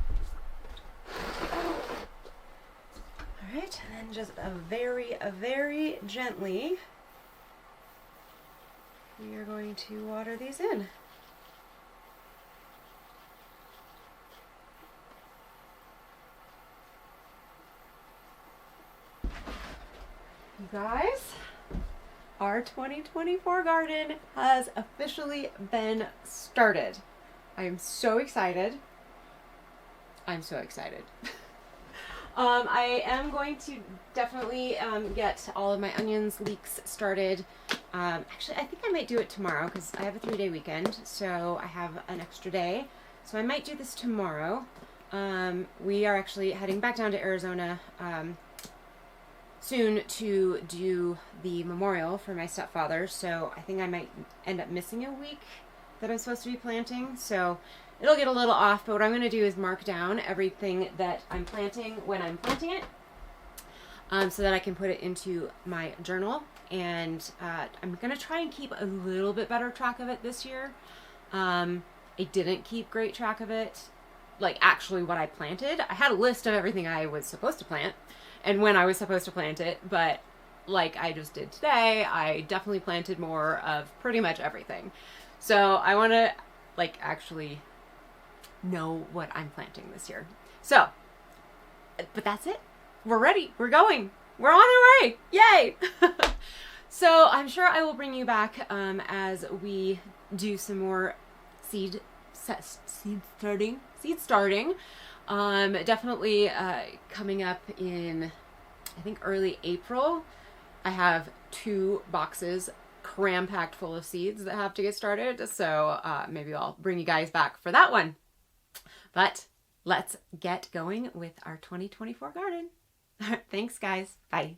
right, and then just very gently, we are going to water these in. You guys, our 2024 garden has officially been started. I am so excited. I'm so excited. I am going to definitely get all of my onions leeks started. Actually, I think I might do it tomorrow because I have a 3-day weekend, so I have an extra day. So I might do this tomorrow. We are actually heading back down to Arizona soon to do the memorial for my stepfather, so I think I might end up missing a week that I'm supposed to be planting, so it'll get a little off, but what I'm going to do is mark down everything that I'm planting when I'm planting it, so that I can put it into my journal, and I'm going to try and keep a little bit better track of it this year. I didn't keep great track of it, like actually what I planted. I had a list of everything I was supposed to plant, and when I was supposed to plant it, but like I just did today, I definitely planted more of pretty much everything. So I want to like actually know what I'm planting this year. So, but that's it. We're ready. We're going. We're on our way. Yay! So I'm sure I will bring you back as we do some more seed starting. Definitely coming up in, I think, early April. I have 2 boxes cram-packed full of seeds that have to get started, so maybe I'll bring you guys back for that one. But let's get going with our 2024 garden. Thanks, guys. Bye.